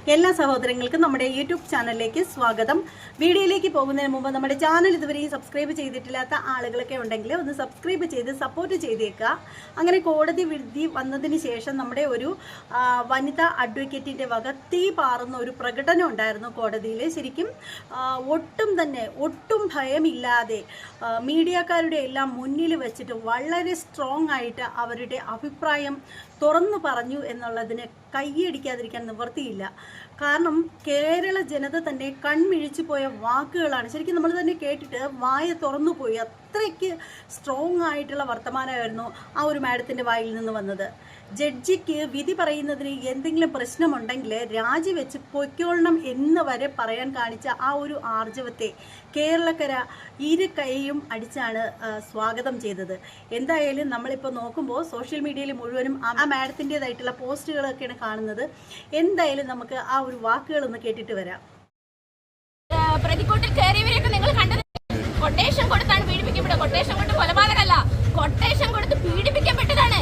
എല്ലാ സഹോദരങ്ങൾക്കും നമ്മുടെ യൂട്യൂബ് ചാനലിലേക്ക് സ്വാഗതം. വീഡിയോയിലേക്ക് പോകുന്നതിന് മുമ്പ് നമ്മുടെ ചാനൽ ഇതുവരെ സബ്സ്ക്രൈബ് ചെയ്തിട്ടില്ലാത്ത ആളുകളൊക്കെ ഉണ്ടെങ്കിൽ ഒന്ന് സബ്സ്ക്രൈബ് ചെയ്ത് സപ്പോർട്ട് ചെയ്തേക്കുക. അങ്ങനെ കോടതി വിധി വന്നതിന് ശേഷം നമ്മുടെ ഒരു വനിതാ അഡ്വക്കേറ്റിൻ്റെ വക തീ പാറുന്ന ഒരു പ്രകടനം ഉണ്ടായിരുന്നു കോടതിയിൽ. ശരിക്കും ഒട്ടും ഭയമില്ലാതെ മീഡിയക്കാരുടെ എല്ലാം മുന്നിൽ വെച്ചിട്ട് വളരെ സ്ട്രോങ് ആയിട്ട് അവരുടെ അഭിപ്രായം തുറന്നു പറഞ്ഞു എന്നുള്ളതിന് കൈയടിക്കാതിരിക്കാൻ നിവൃത്തിയില്ല. കാരണം കേരള ജനത തന്നെ കൺമിഴിച്ചു പോയ വാക്കുകളാണ്. ശരിക്കും നമ്മൾ തന്നെ കേട്ടിട്ട് വായ തുറന്നു പോയി. അത്രയ്ക്ക് സ്ട്രോങ് ആയിട്ടുള്ള വർത്തമാനമായിരുന്നു ആ ഒരു മാഡത്തിൻ്റെ വായിൽ നിന്ന് വന്നത്. ജഡ്ജിക്ക് വിധി പറയുന്നതിന് എന്തെങ്കിലും പ്രശ്നമുണ്ടെങ്കിൽ രാജിവെച്ച് പൊയ്ക്കൊള്ളണം എന്ന് വരെ പറയാൻ കാണിച്ച ആ ഒരു ആർജവത്തെ കേരളക്കര ഇരു കൈയും അടിച്ചാണ് സ്വാഗതം ചെയ്തത്. എന്തായാലും നമ്മളിപ്പോൾ നോക്കുമ്പോൾ സോഷ്യൽ മീഡിയയിൽ മുഴുവനും ആ മാഡത്തിൻ്റെതായിട്ടുള്ള പോസ്റ്റുകളൊക്കെയാണ് കാണുന്നത്. എന്തായാലും നമുക്ക് ആ ഒരു വാക്കുകളൊന്ന് കേട്ടിട്ട് വരാം. പ്രതിക്കൂട്ടിൽ കയറിയവരെയൊക്കെ നിങ്ങൾ കണ്ടത് കൊട്ടേഷൻ കൊടുത്താണ് പീഡിപ്പിക്കപ്പെട്ടത്. കൊട്ടേഷൻ കൊണ്ട് കൊലപാതകമല്ല, കൊട്ടേഷൻ കൊടുത്ത് പീഡിപ്പിക്കപ്പെട്ടതാണ്.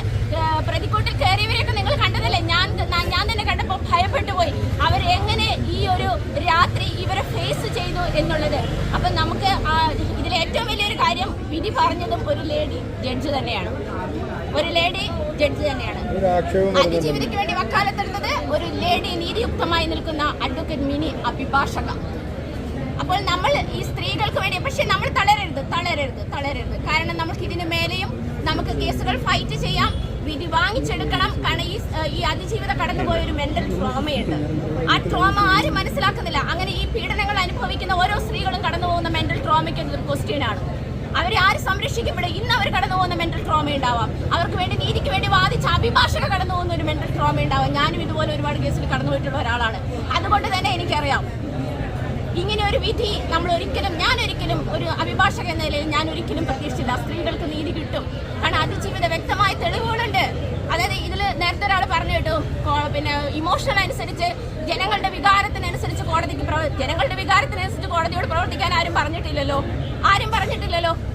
പ്രതിക്കൂട്ടിൽ കയറിയവരെയൊക്കെ നിങ്ങൾ കണ്ടതല്ലേ? ഞാൻ തന്നെ കണ്ടപ്പോൾ ഭയപ്പെട്ടു പോയി. അവരെങ്ങനെ ഈ ഒരു രാത്രി ഇവരെ ഫേസ് ചെയ്തു എന്നുള്ളത്. അപ്പം നമുക്ക് ഇതിൽ ഏറ്റവും വലിയൊരു കാര്യം, വിധി പറഞ്ഞതും ഒരു ലേഡി ജഡ്ജ് തന്നെയാണ്. അതിജീവിതയ്ക്ക് വേണ്ടി വക്കാലത്തെടുത്തത് ഒരു ലേഡി, നീതിയുക്തമായി നിൽക്കുന്ന അഡ്വക്കേറ്റ് മിനി അഭിഭാഷക. അപ്പോൾ നമ്മൾ ഈ സ്ത്രീകൾക്ക് വേണ്ടി, പക്ഷെ നമ്മൾ തളരരുത്. കാരണം നമുക്ക് ഇതിന് മേലെയും നമുക്ക് കേസുകൾ ഫൈറ്റ് ചെയ്യാം, വിധി വാങ്ങിച്ചെടുക്കണം. കാരണം ഈ അതിജീവിത കടന്നുപോയ ഒരു മെന്റൽ ട്രോമയുണ്ട്. ആ ട്രോമ ആരും മനസ്സിലാക്കുന്നില്ല. അങ്ങനെ ഈ പീഡനങ്ങൾ അനുഭവിക്കുന്ന ഓരോ സ്ത്രീകളും കടന്നു പോകുന്ന മെന്റൽ ട്രോമയ്ക്ക് ഒരു ക്വസ്റ്റ്യൻ ആണ്. അവരെ ആര് സംരക്ഷിക്കപ്പെടും? ഇന്ന് അവർ കടന്നു പോകുന്ന മെന്റൽ ട്രോമ ഉണ്ടാവാം. അവർക്ക് വേണ്ടി, നീതിക്ക് വേണ്ടി വാദിച്ച അഭിഭാഷക കടന്നു പോകുന്ന ഒരു മെന്റൽ ട്രോമ ഉണ്ടാവാം. ഞാനും ഇതുപോലെ ഒരുപാട് കേസിൽ കടന്നു പോയിട്ടുള്ള ഒരാളാണ്. അതുകൊണ്ട് തന്നെ എനിക്കറിയാം ഇങ്ങനെ ഒരു വിധി ഞാൻ ഒരിക്കലും ഒരു അഭിഭാഷക എന്ന നിലയിൽ ഞാൻ ഒരിക്കലും പ്രതീക്ഷിച്ചില്ല. സ്ത്രീകൾക്ക് നീതി കിട്ടും. കാരണം അതിജീവിത വ്യക്തമായ തെളിവുകളുണ്ട്. അതായത് ഇതിൽ നേരത്തെ ഒരാൾ പറഞ്ഞു കേട്ടു, പിന്നെ ഇമോഷണൽ അനുസരിച്ച് ജനങ്ങളുടെ വികാരത്തിനനുസരിച്ച് കോടതിയോട് പ്രവർത്തിക്കാൻ ആരും പറഞ്ഞിട്ടില്ലല്ലോ.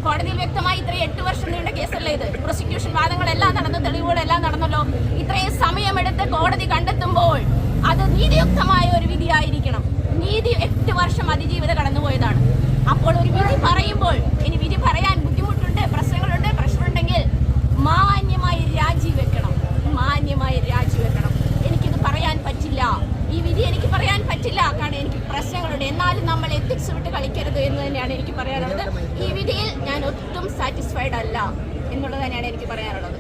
കോടതിയിൽ വ്യക്തമായി ഇത്രയും 8 വർഷം നീണ്ട കേസല്ലേ ഇത്. പ്രോസിക്യൂഷൻ വാദങ്ങളെല്ലാം നടന്നു, തെളിവുകളെല്ലാം നടന്നല്ലോ. ഇത്രയും സമയമെടുത്ത് കോടതി കണ്ടെത്തുമ്പോൾ അത് നീതിയുക്തമായ ഒരു വിധിയായിരിക്കണം. നീതി 8 വർഷം അതിജീവിത കടന്നുപോയതാണ്. അപ്പോൾ ഒരു വിധി പറയുമ്പോൾ, ഇനി വിധി പറയാൻ ബുദ്ധിമുട്ടുണ്ട്, പ്രശ്നമുണ്ടെങ്കിൽ മാന്യമായി രാജിവെക്കണം. എനിക്കിത് പറയാൻ പറ്റില്ല, ഈ വിധി എനിക്ക് പറയാൻ പറ്റില്ല, കാരണം എനിക്ക് പ്രശ്നങ്ങളുണ്ട്. എന്നാലും നമ്മൾ എത്തിക്സ് വിട്ട് കളിക്കരുത് എന്ന് തന്നെയാണ് എനിക്ക് പറയാനുള്ളത്. ഈ വിധിയിൽ ഞാൻ ഒട്ടും സാറ്റിസ്ഫൈഡ് അല്ല എന്നുള്ളത് തന്നെയാണ് എനിക്ക് പറയാനുള്ളത്.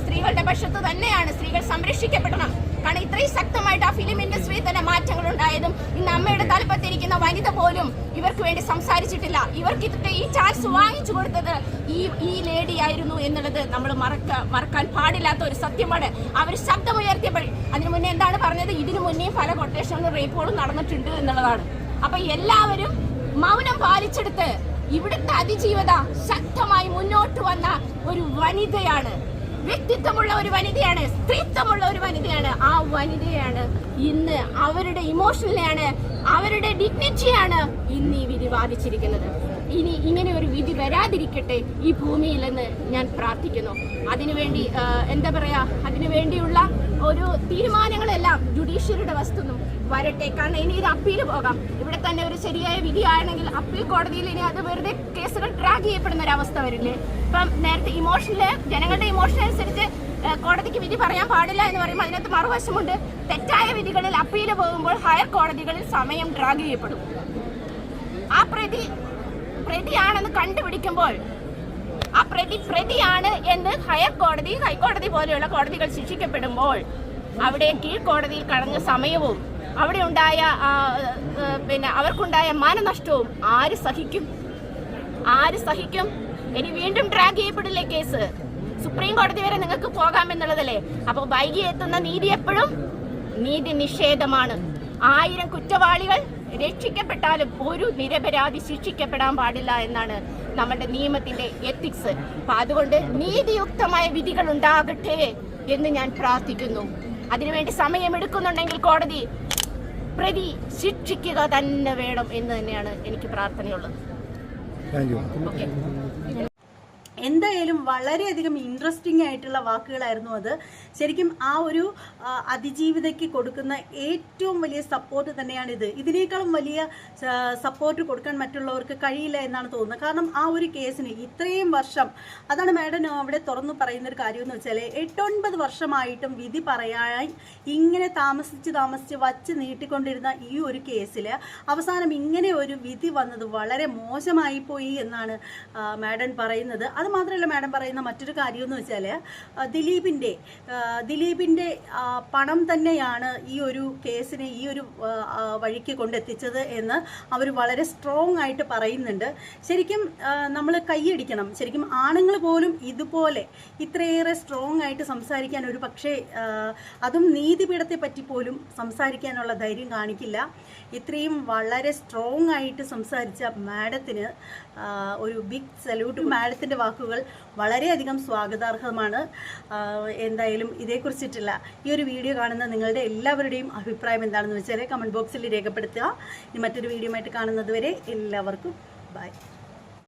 സ്ത്രീകളുടെ പക്ഷത്ത് തന്നെയാണ്. സ്ത്രീകൾ സംരക്ഷിക്കപ്പെടണം. കാരണം ഇത്രയും ശക്തമായിട്ട് ആ ഫിലിം ഇൻഡസ്ട്രിയിൽ തന്നെ മാറ്റങ്ങൾ ഉണ്ടായതും ഇന്ന് അമ്മയുടെ തലപ്പത്തിരിക്കുന്ന വനിത പോലും ഇവർക്ക് വേണ്ടി സംസാരിച്ചിട്ടില്ല. ഇവർക്ക് ഈ ചാൻസ് വാങ്ങിച്ചു കൊടുത്തത് ഈ ലേഡി ആയിരുന്നു എന്നുള്ളത് നമ്മൾ മറക്കാൻ പാടില്ലാത്ത ഒരു സത്യമാണ്. അവർ ശബ്ദമുയർത്തിയപ്പോൾ അതിനു മുന്നേ എന്താണ് പറഞ്ഞത്? ഇതിനു മുന്നേ പല കൊട്ടേഷനും റേപ്പുകളും നടന്നിട്ടുണ്ട് എന്നുള്ളതാണ്. അപ്പൊ എല്ലാവരും മൗനം പാലിച്ചെടുത്ത് ഇവിടുത്തെ അതിജീവത ശക്തമായി മുന്നോട്ട് വന്ന ഒരു വനിതയാണ്. വ്യക്തിത്വമുള്ള ഒരു വനിതയാണ്, സ്ത്രീത്വമുള്ള ഒരു വനിതയാണ്. ആ വനിതയാണ് ഇന്ന് അവരുടെ ഇമോഷനിലാണ്, അവരുടെ ഡിഗ്നിറ്റിയാണ് ഇന്ന് ഈ വിധി വാദിച്ചിരിക്കുന്നത്. ഇനി ഇങ്ങനെ ഒരു വിധി വരാതിരിക്കട്ടെ ഈ ഭൂമിയിലെന്ന് ഞാൻ പ്രാർത്ഥിക്കുന്നു. അതിനുവേണ്ടി അതിനുവേണ്ടിയുള്ള ഒരു തീരുമാനങ്ങളെല്ലാം ജുഡീഷ്യറിയുടെ വസ്തുന്നും വരട്ടെ. കാരണം ഇനി ഇത് അപ്പീൽ പോകാം. ഇവിടെ തന്നെ ഒരു ശരിയായ വിധിയാണെങ്കിൽ അപ്പീൽ കോടതിയിൽ ഇനി അത് വെറുതെ കേസുകൾ ട്രാക്ക് ചെയ്യപ്പെടുന്ന ഒരു അവസ്ഥ വരില്ലേ? ഇപ്പം നേരത്തെ ജനങ്ങളുടെ ഇമോഷൻ അനുസരിച്ച് കോടതിക്ക് വിധി പറയാൻ പാടില്ല എന്ന് പറയുമ്പോൾ അതിനകത്ത് മറുവശമുണ്ട്. തെറ്റായ വിധികളിൽ അപ്പീൽ പോകുമ്പോൾ ഹയർ കോടതികളിൽ സമയം ട്രാക്ക് ചെയ്യപ്പെടും. ആ പ്രതിയാണെന്ന് കണ്ടുപിടിക്കുമ്പോൾ ആ പ്രതിയാണ് എന്ന് ഹൈക്കോടതി പോലെയുള്ള കോടതികൾ ശിക്ഷിക്കപ്പെടുമ്പോൾ അവിടെ കീഴ്ക്കോടതിയിൽ കടന്ന സമയവും അവിടെ ഉണ്ടായ അവർക്കുണ്ടായ മാനനഷ്ടവും ആര് സഹിക്കും? ഇനി വീണ്ടും ട്രാക്ക് ചെയ്യപ്പെടില്ലേ കേസ്? സുപ്രീം കോടതി വരെ നിങ്ങൾക്ക് പോകാമെന്നുള്ളതല്ലേ? അപ്പോൾ വൈകി എത്തുന്ന നീതി എപ്പോഴും നീതി നിഷേധമാണ്. 1000 കുറ്റവാളികൾ രക്ഷിക്കപ്പെട്ടാലും ഒരു നിരപരാധി ശിക്ഷിക്കപ്പെടാൻ പാടില്ല എന്നാണ് നമ്മുടെ നിയമത്തിന്റെ എത്തിക്സ്. അപ്പൊ അതുകൊണ്ട് നീതിയുക്തമായ വിധികൾ ഉണ്ടാകട്ടെ എന്ന് ഞാൻ പ്രാർത്ഥിക്കുന്നു. അതിനുവേണ്ടി സമയമെടുക്കുന്നുണ്ടെങ്കിൽ കോടതി പ്രതി ശിക്ഷിക്കുക തന്നെ വേണം എന്ന് തന്നെയാണ് എനിക്ക് പ്രാർത്ഥനയുള്ളത്. എന്തായാലും വളരെയധികം ഇൻട്രസ്റ്റിംഗ് ആയിട്ടുള്ള വാക്കുകളായിരുന്നു അത്. ശരിക്കും ആ ഒരു അതിജീവിതയ്ക്ക് കൊടുക്കുന്ന ഏറ്റവും വലിയ സപ്പോർട്ട് തന്നെയാണിത്. ഇതിനേക്കാളും വലിയ സപ്പോർട്ട് കൊടുക്കാൻ മറ്റുള്ളവർക്ക് കഴിയില്ല എന്നാണ് തോന്നുന്നത്. കാരണം ആ ഒരു കേസിന് ഇത്രയും വർഷം, അതാണ് മാഡം അവിടെ തുറന്നു പറയുന്നൊരു കാര്യം എന്ന് വെച്ചാൽ 8-9 വർഷമായിട്ടും വിധി പറയാൻ ഇങ്ങനെ താമസിച്ച് വച്ച് നീട്ടിക്കൊണ്ടിരുന്ന ഈ ഒരു കേസിൽ അവസാനം ഇങ്ങനെ ഒരു വിധി വന്നത് വളരെ മോശമായി പോയി എന്നാണ് മാഡം പറയുന്നത്. അത് മാത്രമല്ല, മാഡം പറയുന്ന മറ്റൊരു കാര്യം എന്ന് വെച്ചാൽ ദിലീപിൻ്റെ പണം തന്നെയാണ് ഈ ഒരു കേസിനെ ഈ ഒരു വഴിക്ക് കൊണ്ടെത്തിച്ചത് എന്ന് അവർ വളരെ സ്ട്രോങ് ആയിട്ട് പറയുന്നുണ്ട്. ശരിക്കും നമ്മൾ കൈയടിക്കണം. ശരിക്കും ആണുങ്ങൾ പോലും ഇതുപോലെ ഇത്രയേറെ സ്ട്രോങ് ആയിട്ട് സംസാരിക്കാൻ ഒരു പക്ഷേ അതും നീതിപീഠത്തെ പറ്റി പോലും സംസാരിക്കാനുള്ള ധൈര്യം കാണിക്കില്ല. ഇത്രയും വളരെ സ്ട്രോങ് ആയിട്ട് സംസാരിച്ച മാഡത്തിന് ഒരു ബിഗ് സല്യൂട്ട്. മാഡത്തിൻ്റെ വാക്കുകൾ വളരെയധികം സ്വാഗതാർഹമാണ്. എന്തായാലും ഇതേക്കുറിച്ചിട്ടുള്ള ഈ ഒരു വീഡിയോ കാണുന്ന നിങ്ങളുടെ എല്ലാവരുടെയും അഭിപ്രായം എന്താണെന്ന് വെച്ചാൽ കമൻറ്റ് ബോക്സിൽ രേഖപ്പെടുത്തുക. ഇനി മറ്റൊരു വീഡിയോ ആയിട്ട് കാണുന്നത് വരെ എല്ലാവർക്കും ബൈ.